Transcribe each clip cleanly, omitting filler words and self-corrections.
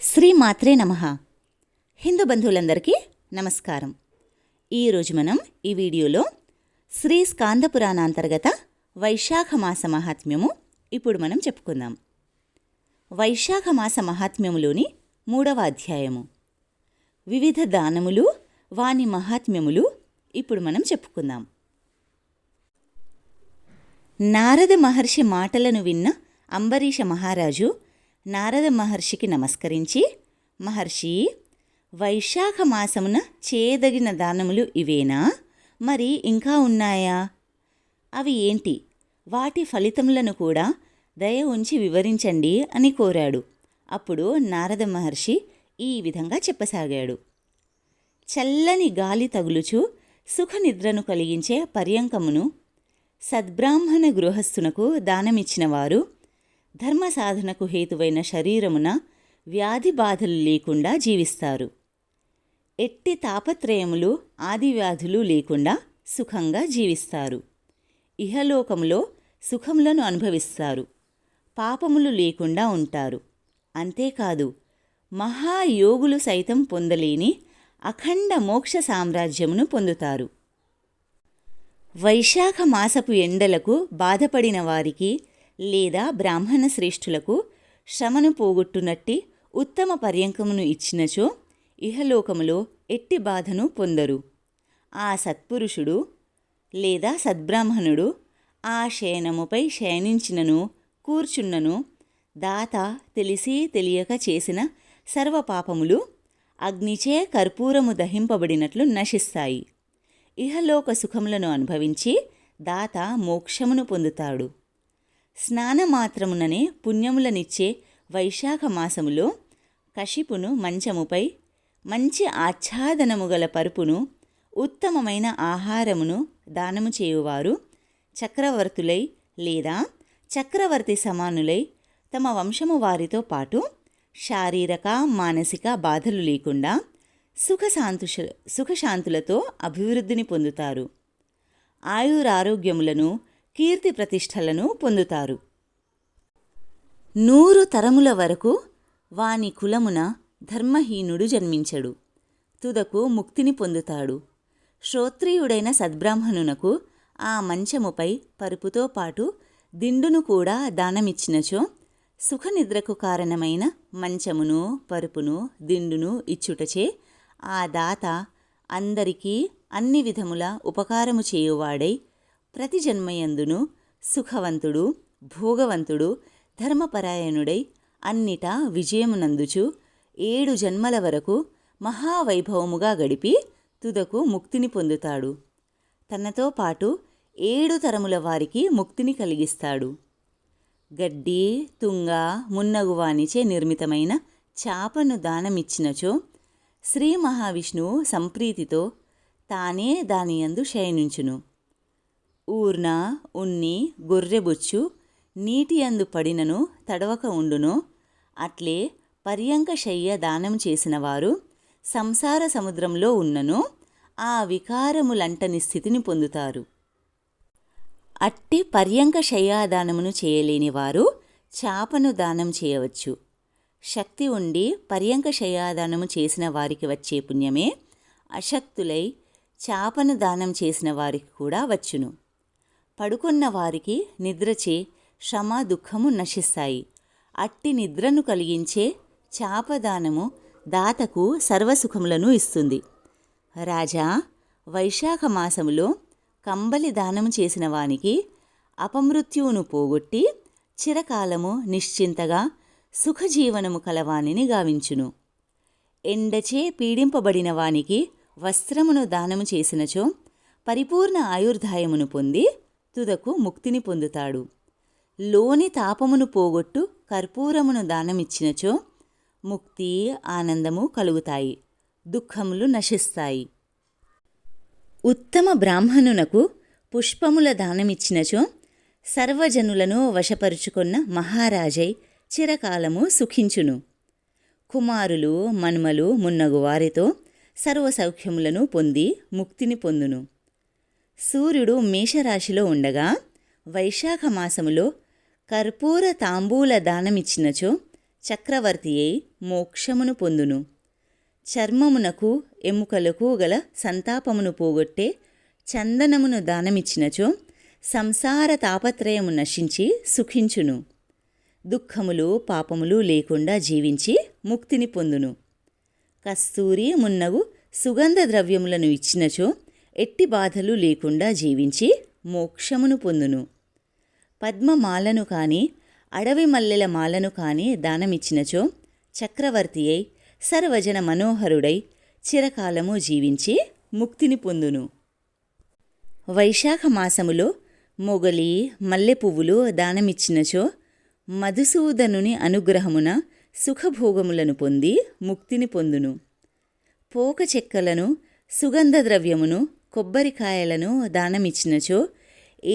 శ్రీమాత్రే నమః. హిందూ బంధువులందరికీ నమస్కారం. ఈరోజు మనం ఈ వీడియోలో శ్రీ స్కాంద పురాణాంతర్గత వైశాఖ మాస మహాత్మ్యము ఇప్పుడు మనం చెప్పుకుందాం. వైశాఖ మాస మహాత్మ్యములోని 3వ అధ్యాయము వివిధ దానములు వాని మహాత్మ్యములు ఇప్పుడు మనం చెప్పుకుందాం. నారద మహర్షి మాటలను విన్న అంబరీష మహారాజు నారద మహర్షికి నమస్కరించి, మహర్షి, వైశాఖ మాసమున చేయదగిన దానములు ఇవేనా, మరి ఇంకా ఉన్నాయా? అవి ఏంటి? వాటి ఫలితములను కూడా దయ ఉంచి వివరించండి అని కోరాడు. అప్పుడు నారద మహర్షి ఈ విధంగా చెప్పసాగాడు. చల్లని గాలి తగులుచు సుఖనిద్రను కలిగించే పర్యంకమును సద్బ్రాహ్మణ గృహస్థునకు దానమిచ్చిన వారు ధర్మ సాధనకు హేతువైన శరీరమున వ్యాధి బాధలు లేకుండా జీవిస్తారు. ఎట్టి తాపత్రయములు ఆది వ్యాధులు లేకుండా సుఖంగా జీవిస్తారు. ఇహలోకములో సుఖములను అనుభవిస్తారు. పాపములు లేకుండా ఉంటారు. అంతేకాదు, మహాయోగులు సైతం పొందలేని అఖండ మోక్ష సామ్రాజ్యమును పొందుతారు. వైశాఖ మాసపు ఎండలకు బాధపడిన వారికి లేదా బ్రాహ్మణ శ్రేష్ఠులకు శ్రమను పోగొట్టునట్టి ఉత్తమ పర్యంకమును ఇచ్చినచో ఇహలోకములో ఎట్టి బాధను పొందరు. ఆ సత్పురుషుడు లేదా సద్బ్రాహ్మణుడు ఆ శయనముపై శయనించినను కూర్చున్నను దాత తెలిసి తెలియక చేసిన సర్వపాపములు అగ్నిచే కర్పూరము దహింపబడినట్లు నశిస్తాయి. ఇహలోక సుఖములను అనుభవించి దాత మోక్షమును పొందుతాడు. స్నానమాత్రముననే పుణ్యములనిచ్చే వైశాఖ మాసములో కశిపును మంచముపై మంచి ఆచ్ఛాదనము గల పరుపును ఉత్తమమైన ఆహారమును దానము చేయువారు చక్రవర్తులై లేదా చక్రవర్తి సమానులై తమ వంశము వారితో పాటు శారీరక మానసిక బాధలు లేకుండా సుఖశాంతులతో అభివృద్ధిని పొందుతారు. ఆయురారోగ్యములను కీర్తి ప్రతిష్టలను పొందుతారు. 100 తరముల వరకు వాని కులమున ధర్మహీనుడు జన్మించడు. తుదకు ముక్తిని పొందుతాడు. శ్రోత్రియుడైన సద్బ్రాహ్మణునకు ఆ మంచముపై పరుపుతో పాటు దిండును కూడా దానమిచ్చినచో సుఖనిద్రకు కారణమైన మంచమును పరుపును దిండును ఇచ్చుటచే ఆ దాత అందరికీ అన్ని విధముల ఉపకారము చేయువాడై ప్రతి జన్మయందును సుఖవంతుడు, భోగవంతుడు, ధర్మపరాయణుడై అన్నిటా విజయమునందుచు 7 జన్మల వరకు మహావైభవముగా గడిపి తుదకు ముక్తిని పొందుతాడు. తనతో పాటు 7 తరముల వారికి ముక్తిని కలిగిస్తాడు. గడ్డి, తుంగ, మున్నగువానిచే నిర్మితమైన చాపను దానమిచ్చినచో శ్రీ మహావిష్ణువు సంప్రీతితో తానే దానియందు శయనించును. ఊర్న, ఉన్ని, గొర్రెబొచ్చు నీటియందు పడినను తడవక ఉండును. అట్లే పర్యంక శయ్య దానం చేసిన వారు సంసార సముద్రంలో ఉన్నను ఆ వికారములంటని స్థితిని పొందుతారు. అట్టి పర్యంక శయ్యాదానమును చేయలేని వారు చాపను దానం చేయవచ్చు. శక్తి ఉండి పర్యంక శయ్యాదానము చేసిన వారికి వచ్చే పుణ్యమే అశక్తులై చాపను దానం చేసిన వారికి కూడా వచ్చును. పడుకున్న వారికి నిద్రచే శ్రమ దుఃఖము నశిస్తాయి. అట్టి నిద్రను కలిగించే చాపదానము దాతకు సర్వసుఖములను ఇస్తుంది. రాజా, వైశాఖ మాసములో కంబలి దానము చేసిన వానికి అపమృత్యువును పోగొట్టి చిరకాలము నిశ్చింతగా సుఖజీవనము కలవానిని గావించును. ఎండచే పీడింపబడిన వానికి వస్త్రమును దానము చేసినచో పరిపూర్ణ ఆయుర్దాయమును పొంది తుదకు ముక్తిని పొందుతాడు. లోని తాపమును పోగొట్టు కర్పూరమును దానమిచ్చినచో ముక్తి, ఆనందము కలుగుతాయి. దుఃఖములు నశిస్తాయి. ఉత్తమ బ్రాహ్మణునకు పుష్పముల దానమిచ్చినచో సర్వజనులను వశపరుచుకొన్న మహారాజై చిరకాలము సుఖించును. కుమారులు, మన్మలు మున్నగు వారితో సర్వసౌఖ్యములను పొంది ముక్తిని పొందును. సూర్యుడు మేషరాశిలో ఉండగా వైశాఖ మాసములో కర్పూర తాంబూల దానమిచ్చినచో చక్రవర్తి అయి మోక్షమును పొందును. చర్మమునకు ఎముకలకు గల సంతాపమును పోగొట్టే చందనమును దానమిచ్చినచో సంసార తాపత్రయము నశించి సుఖించును. దుఃఖములు పాపములు లేకుండా జీవించి ముక్తిని పొందును. కస్తూరి మున్నగు సుగంధ ద్రవ్యములను ఇచ్చినచో ఎట్టి బాధలు లేకుండా జీవించి మోక్షమును పొందును. పద్మమాలను కాని అడవి మల్లెల మాలను కాని దానమిచ్చినచో చక్రవర్తి అయి సర్వజన మనోహరుడై చిరకాలము జీవించి ముక్తిని పొందును. వైశాఖ మాసములో మొగలి మల్లె పువ్వులు దానమిచ్చినచో మధుసూదనుని అనుగ్రహమున సుఖభోగములను పొంది ముక్తిని పొందును. పోక చెక్కలను సుగంధ ద్రవ్యమును కొబ్బరికాయలను దానమిచ్చినచో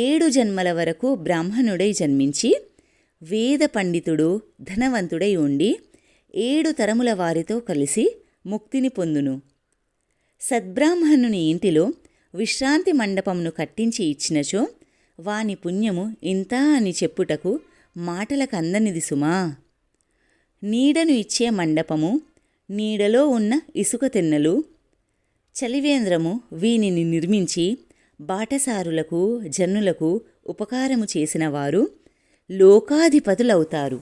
7 జన్మల వరకు బ్రాహ్మణుడై జన్మించి వేద పండితుడు ధనవంతుడై ఉండి 7 తరముల వారితో కలిసి ముక్తిని పొందును. సద్బ్రాహ్మణుని ఇంటిలో విశ్రాంతి మండపమును కట్టించి ఇచ్చినచో వాని పుణ్యము ఇంత అని చెప్పుటకు మాటలకందనిది సుమా. నీడను ఇచ్చే మండపము, నీడలో ఉన్న ఇసుక తెన్నెలు, చలివేంద్రము వీనిని నిర్మించి బాటసారులకు జనులకు ఉపకారము చేసిన వారు లోకాధిపతులవుతారు.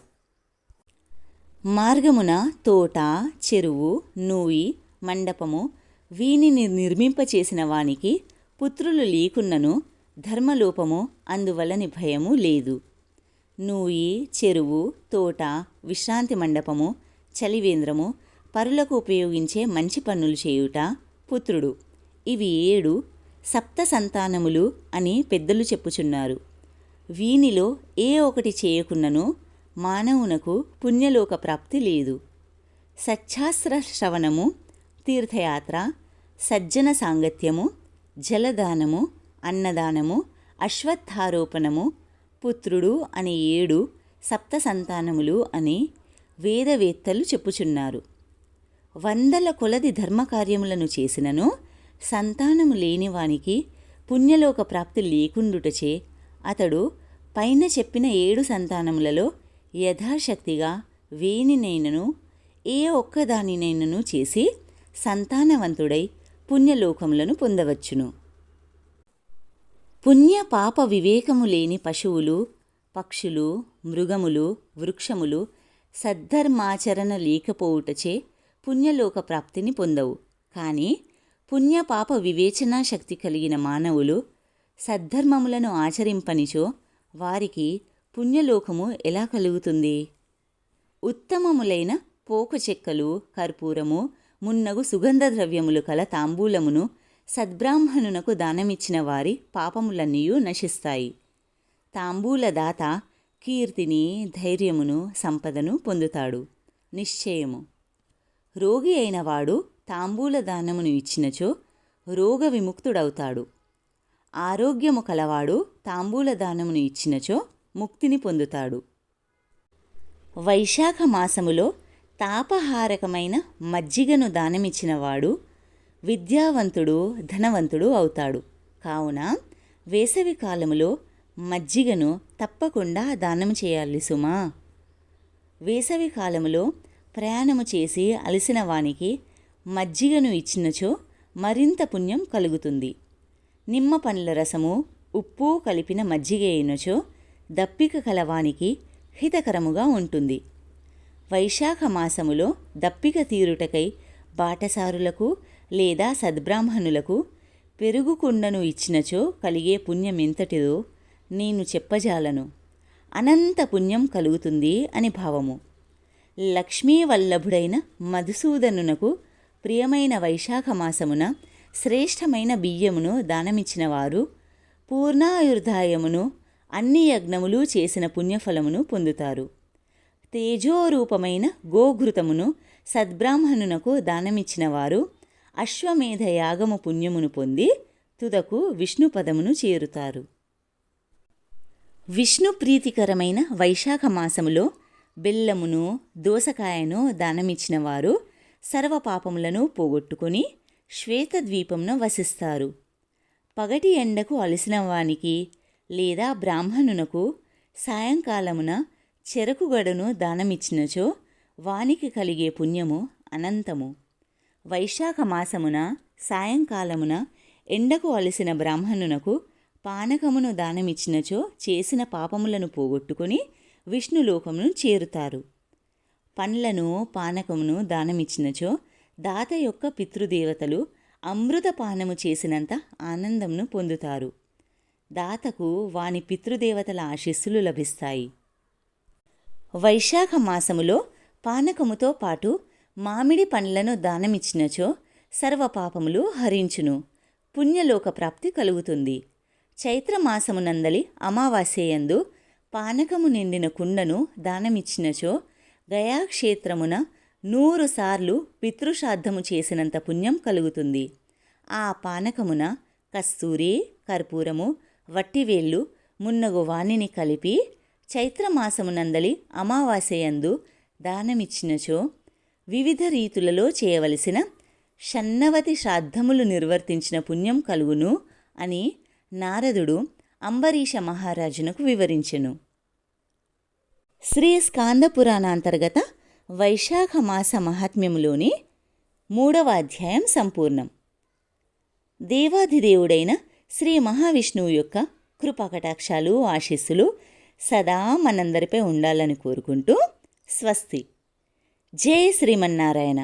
మార్గమున తోట, చెరువు, నూయి, మండపము వీనిని నిర్మింపచేసిన వానికి పుత్రులు లేకున్నను ధర్మలోపము అందువలని భయము లేదు. నూయి, చెరువు, తోట, విశ్రాంతి మండపము, చలివేంద్రము, పరులకు ఉపయోగించే మంచి పనులు చేయుట, పుత్రుడు, ఇవి 7 సప్త సంతానములు అని పెద్దలు చెప్పుచున్నారు. వీనిలో ఏ ఒకటి చేయకున్నను మానవునకు పుణ్యలోక ప్రాప్తి లేదు. సచ్ఛాస్త్ర శ్రవణము, తీర్థయాత్ర, సజ్జన సాంగత్యము, జలదానము, అన్నదానము, అశ్వత్థారోపణము, పుత్రుడు అని 7 సప్త సంతానములు అని వేదవేత్తలు చెప్పుచున్నారు. 100 కొలది ధర్మకార్యములను చేసినను సంతానము లేనివానికి పుణ్యలోక ప్రాప్తి లేకుండుటచే అతడు పైన చెప్పిన 7 సంతానములలో యథాశక్తిగా వేనినైనను ఏ ఒక్కదానినైనను చేసి సంతానవంతుడై పుణ్యలోకములను పొందవచ్చును. పుణ్య పాప వివేకము లేని పశువులు, పక్షులు, మృగములు, వృక్షములు సద్ధర్మాచరణ లేకపోవుటచే పుణ్యలోక ప్రాప్తిని పొందవు. కానీ పుణ్యపాప వివేచనా శక్తి కలిగిన మానవులు సద్ధర్మములను ఆచరింపనిచో వారికి పుణ్యలోకము ఎలా కలుగుతుంది? ఉత్తమములైన పోక చెక్కలు, కర్పూరము మున్నగు సుగంధ ద్రవ్యములు కల తాంబూలమును సద్బ్రాహ్మణునకు దానమిచ్చిన వారి పాపములన్నీయూ నశిస్తాయి. తాంబూలదాత కీర్తిని, ధైర్యమును, సంపదను పొందుతాడు నిశ్చయము. రోగి అయిన వాడు తాంబూల దానమును ఇచ్చినచో రోగ విముక్తుడవుతాడు. ఆరోగ్యము కలవాడు తాంబూల దానమును ఇచ్చినచో ముక్తిని పొందుతాడు. వైశాఖ మాసములో తాపహారకమైన మజ్జిగను దానమిచ్చినవాడు విద్యావంతుడు, ధనవంతుడు అవుతాడు. కావున వేసవి కాలములో మజ్జిగను తప్పకుండా దానము చేయాలి సుమా. వేసవి కాలములో ప్రయాణము చేసి అలసిన వానికి మజ్జిగను ఇచ్చినచో మరింత పుణ్యం కలుగుతుంది. నిమ్మ పండ్ల రసము, ఉప్పు కలిపిన మజ్జిగ అయినచో దప్పిక కలవానికి హితకరముగా ఉంటుంది. వైశాఖ మాసములో దప్పిక తీరుటకై బాటసారులకు లేదా సద్బ్రాహ్మణులకు పెరుగు కుండను ఇచ్చినచో కలిగే పుణ్యమెంతటిదో నేను చెప్పజాలను. అనంత పుణ్యం కలుగుతుంది అని భావము. లక్ష్మీవల్లభుడైన మధుసూదనునకు ప్రియమైన వైశాఖ మాసమున శ్రేష్టమైన బియ్యమును దానమిచ్చిన వారు పూర్ణాయుర్ధాయమును అన్ని యజ్ఞములు చేసిన పుణ్యఫలమును పొందుతారు. తేజోరూపమైన గోఘృతమును సద్బ్రాహ్మణునకు దానమిచ్చిన వారు అశ్వమేధ యాగము పుణ్యమును పొంది తుదకు విష్ణుపదమును చేరుతారు. విష్ణు ప్రీతికరమైన వైశాఖ మాసములో బెల్లమును, దోసకాయను దానమిచ్చిన వారు సర్వపాపములను పోగొట్టుకుని శ్వేతద్వీపమున వసిస్తారు. పగటి ఎండకు అలసిన వానికి లేదా బ్రాహ్మణునకు సాయంకాలమున చెరకుగడను దానమిచ్చినచో వానికి కలిగే పుణ్యము అనంతము. వైశాఖ మాసమున సాయంకాలమున ఎండకు అలసిన బ్రాహ్మణునకు పానకమును దానమిచ్చినచో చేసిన పాపములను పోగొట్టుకుని విష్ణులోకమును చేరుతారు. పండ్లను పానకమును దానమిచ్చినచో దాత యొక్క పితృదేవతలు అమృతపానము చేసినంత ఆనందమును పొందుతారు. దాతకు వాని పితృదేవతల ఆశీస్సులు లభిస్తాయి. వైశాఖ మాసములో పానకముతో పాటు మామిడి పండ్లను దానమిచ్చినచో సర్వపాపములు హరించును, పుణ్యలోక ప్రాప్తి కలుగుతుంది. చైత్రమాసమునందలి అమావాస్యయందు పానకము నిండిన కుండను దానమిచ్చినచో గయాక్షేత్రమున 100 సార్లు పితృశ్రాద్ధము చేసినంత పుణ్యం కలుగుతుంది. ఆ పానకమున కస్తూరి, కర్పూరము, వట్టివేళ్ళు మున్నగు వానిని కలిపి చైత్రమాసమునందలి అమావాస్యయందు దానమిచ్చినచో వివిధ రీతులలో చేయవలసిన షణ్ణవతి శ్రాద్ధములు నిర్వర్తించిన పుణ్యం కలుగును అని నారదుడు అంబరీష మహారాజునకు వివరించెను. శ్రీ స్కాంద పురాణాంతర్గత వైశాఖ మాస మహాత్మ్యములోని 3వ అధ్యాయం సంపూర్ణం. దేవాధిదేవుడైన శ్రీ మహావిష్ణువు యొక్క కృపాకటాక్షాలు, ఆశీస్సులు సదా మనందరిపై ఉండాలని కోరుకుంటూ స్వస్తి. జై శ్రీమన్నారాయణ.